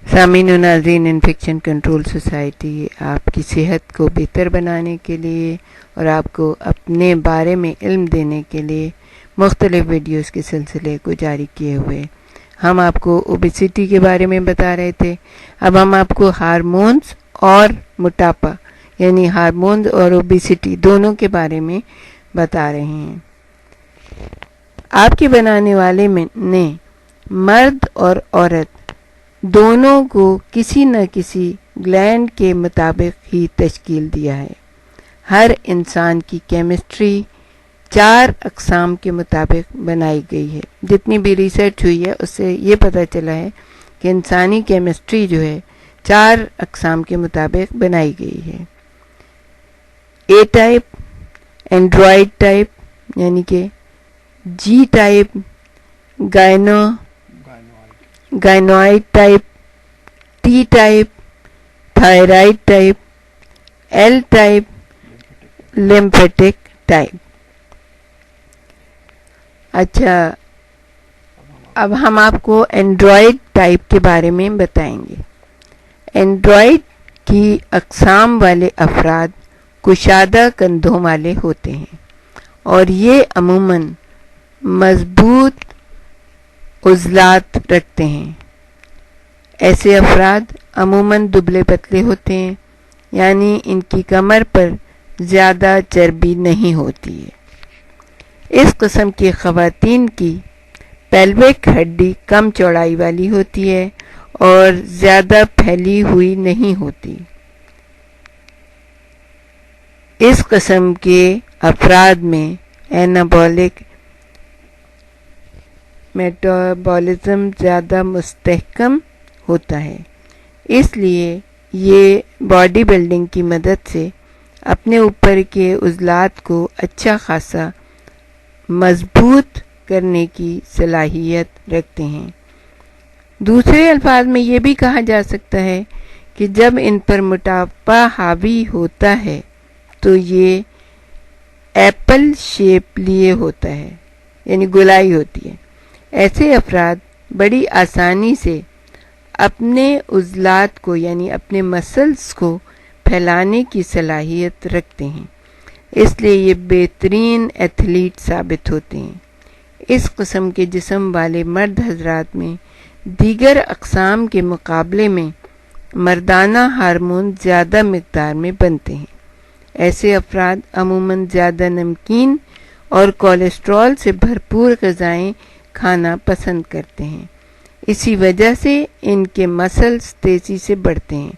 سامعین و ناظرین، انفیکشن کنٹرول سوسائٹی آپ کی صحت کو بہتر بنانے کے لیے اور آپ کو اپنے بارے میں علم دینے کے لیے مختلف ویڈیوز کے سلسلے کو جاری کیے ہوئے ہم آپ کو اوبیسٹی کے بارے میں بتا رہے تھے. اب ہم آپ کو ہارمونز اور موٹاپا یعنی ہارمونز اور اوبیسٹی دونوں کے بارے میں بتا رہے ہیں. آپ کے بنانے والے نے مرد اور عورت دونوں کو کسی نہ کسی گلینڈ کے مطابق ہی تشکیل دیا ہے. ہر انسان کی کیمسٹری 4 اقسام کے مطابق بنائی گئی ہے. جتنی بھی ریسرچ ہوئی ہے اس سے یہ پتہ چلا ہے کہ انسانی کیمسٹری جو ہے 4 اقسام کے مطابق بنائی گئی ہے. اے ٹائپ، اینڈرائڈ ٹائپ یعنی کہ G type, gynoid type, T type, thyroid type, L type, lymphatic type. اچھا، اب ہم آپ کو اینڈرائڈ ٹائپ کے بارے میں بتائیں گے. اینڈرائڈ کی اقسام والے افراد کشادہ کندھوں والے ہوتے ہیں اور یہ عموماً مضبوط عضلات رکھتے ہیں. ایسے افراد عموماً دبلے پتلے ہوتے ہیں، یعنی ان کی کمر پر زیادہ چربی نہیں ہوتی ہے. اس قسم کی خواتین کی پیلوک ہڈی کم چوڑائی والی ہوتی ہے اور زیادہ پھیلی ہوئی نہیں ہوتی. اس قسم کے افراد میں اینابولک میٹابولزم زیادہ مستحکم ہوتا ہے، اس لیے یہ باڈی بلڈنگ کی مدد سے اپنے اوپر کے عضلات کو اچھا خاصا مضبوط کرنے کی صلاحیت رکھتے ہیں. دوسرے الفاظ میں یہ بھی کہا جا سکتا ہے کہ جب ان پر موٹاپا حاوی ہوتا ہے تو یہ ایپل شیپ لیے ہوتا ہے، یعنی گولائی ہوتی ہے. ایسے افراد بڑی آسانی سے اپنے عضلات کو یعنی اپنے مسلز کو پھیلانے کی صلاحیت رکھتے ہیں، اس لیے یہ بہترین ایتھلیٹ ثابت ہوتے ہیں. اس قسم کے جسم والے مرد حضرات میں دیگر اقسام کے مقابلے میں مردانہ ہارمون زیادہ مقدار میں بنتے ہیں. ایسے افراد عموماً زیادہ نمکین اور کولیسٹرول سے بھرپور غذائیں کھانا پسند کرتے ہیں. اسی وجہ سے ان کے مسلز تیزی سے بڑھتے ہیں،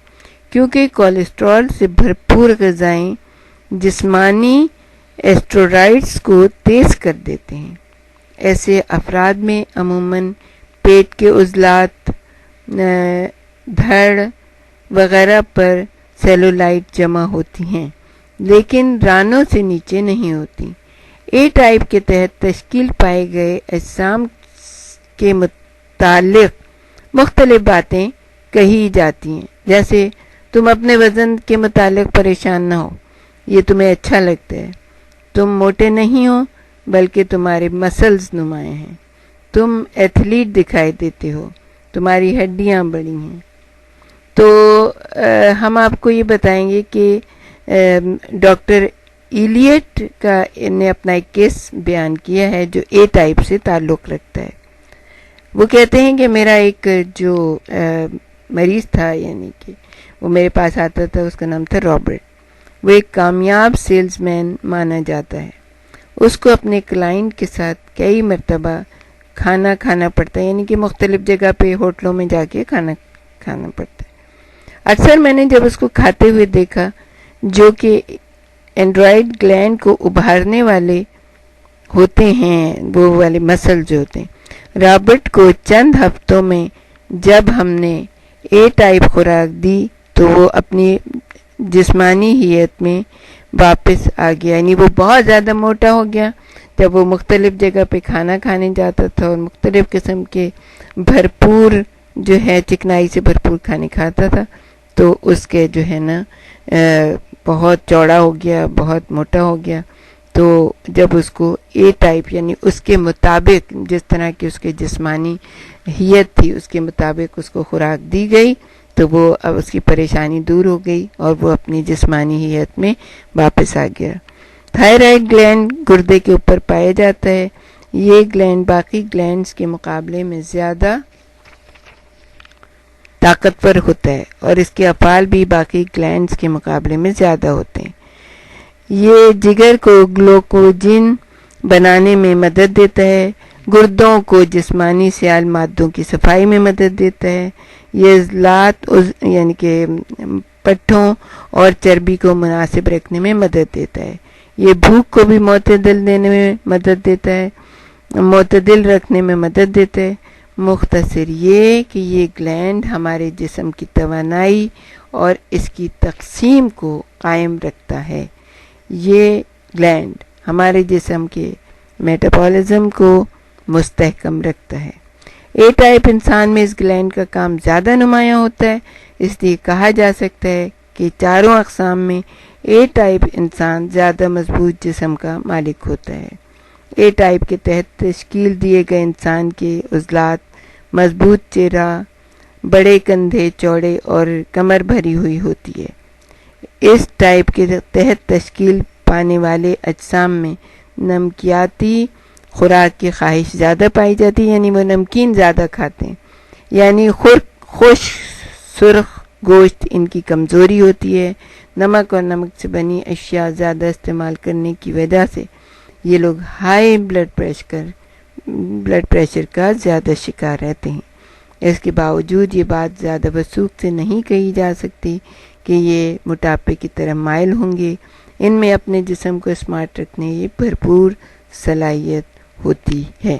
کیونکہ کولیسٹرول سے بھرپور غذائیں جسمانی اسٹیرائڈز کو تیز کر دیتے ہیں. ایسے افراد میں عموماً پیٹ کے عضلات، دھڑ وغیرہ پر سیلولائٹ جمع ہوتی ہیں، لیکن رانوں سے نیچے نہیں ہوتی. اے ٹائپ کے تحت تشکیل پائے گئے اجسام کے متعلق مختلف باتیں کہی جاتی ہیں، جیسے تم اپنے وزن کے متعلق پریشان نہ ہو، یہ تمہیں اچھا لگتا ہے. تم موٹے نہیں ہو بلکہ تمہارے مسلز نمایاں ہیں. تم ایتھلیٹ دکھائی دیتے ہو، تمہاری ہڈیاں بڑی ہیں. تو ہم آپ کو یہ بتائیں گے کہ ڈاکٹر ایلیٹ نے اپنا ایک کیس بیان کیا ہے جو اے ٹائپ سے تعلق رکھتا ہے. وہ کہتے ہیں کہ میرا ایک جو مریض تھا، یعنی کہ وہ میرے پاس آتا تھا، اس کا نام تھا رابرٹ. وہ ایک کامیاب سیلز مین مانا جاتا ہے. اس کو اپنے کلائنٹ کے ساتھ کئی مرتبہ کھانا پڑتا ہے، یعنی کہ مختلف جگہ پہ ہوٹلوں میں جا کے کھانا پڑتا ہے. اکثر میں نے جب اس کو کھاتے ہوئے دیکھا، جو کہ اینڈرائڈ گلینڈ کو ابھارنے والے ہوتے ہیں، وہ والے مسل جو ہوتے ہیں. رابرٹ کو چند ہفتوں میں جب ہم نے اے ٹائپ خوراک دی تو وہ اپنی جسمانی ہیئت میں واپس آ گیا، یعنی وہ بہت زیادہ موٹا ہو گیا. جب وہ مختلف جگہ پہ کھانا کھانے جاتا تھا اور مختلف قسم کے بھرپور جو ہے چکنائی سے بھرپور کھانے کھاتا تھا تو اس کے جو ہے نا بہت چوڑا ہو گیا، بہت موٹا ہو گیا. تو جب اس کو اے ٹائپ یعنی اس کے مطابق جس طرح کی اس کے جسمانی حیت تھی اس کے مطابق اس کو خوراک دی گئی تو وہ اب اس کی پریشانی دور ہو گئی اور وہ اپنی جسمانی حیت میں واپس آ گیا۔ تھائرائڈ گلینڈ گردے کے اوپر پایا جاتا ہے۔ یہ گلینڈ باقی گلینڈز کے مقابلے میں زیادہ طاقتور ہوتا ہے اور اس کے افعال بھی باقی گلینڈز کے مقابلے میں زیادہ ہوتے ہیں۔ یہ جگر کو گلوکوجن بنانے میں مدد دیتا ہے، گردوں کو جسمانی سیال مادوں کی صفائی میں مدد دیتا ہے، یہ عضلات یعنی کہ پٹھوں اور چربی کو مناسب رکھنے میں مدد دیتا ہے، یہ بھوک کو بھی معتدل رکھنے میں مدد دیتا ہے۔ مختصر یہ کہ یہ گلینڈ ہمارے جسم کی توانائی اور اس کی تقسیم کو قائم رکھتا ہے۔ یہ گلینڈ ہمارے جسم کے میٹابولزم کو مستحکم رکھتا ہے۔ اے ٹائپ انسان میں اس گلینڈ کا کام زیادہ نمایاں ہوتا ہے، اس لیے کہا جا سکتا ہے کہ چاروں اقسام میں اے ٹائپ انسان زیادہ مضبوط جسم کا مالک ہوتا ہے۔ اے ٹائپ کے تحت تشکیل دیے گئے انسان کے عضلات مضبوط چہرہ، بڑے کندھے چوڑے اور کمر بھری ہوئی ہوتی ہے۔ اس ٹائپ کے تحت تشکیل پانے والے اجسام میں نمکیاتی خوراک کی خواہش زیادہ پائی جاتی ہے، یعنی وہ نمکین زیادہ کھاتے ہیں، یعنی خشک سرخ گوشت ان کی کمزوری ہوتی ہے۔ نمک اور نمک سے بنی اشیاء زیادہ استعمال کرنے کی وجہ سے یہ لوگ ہائی بلڈ پریشر کا زیادہ شکار رہتے ہیں۔ اس کے باوجود یہ بات زیادہ وثوق سے نہیں کہی جا سکتی کہ یہ موٹاپے کی طرف مائل ہوں گے، ان میں اپنے جسم کو اسمارٹ رکھنے کی بھرپور صلاحیت ہوتی ہے۔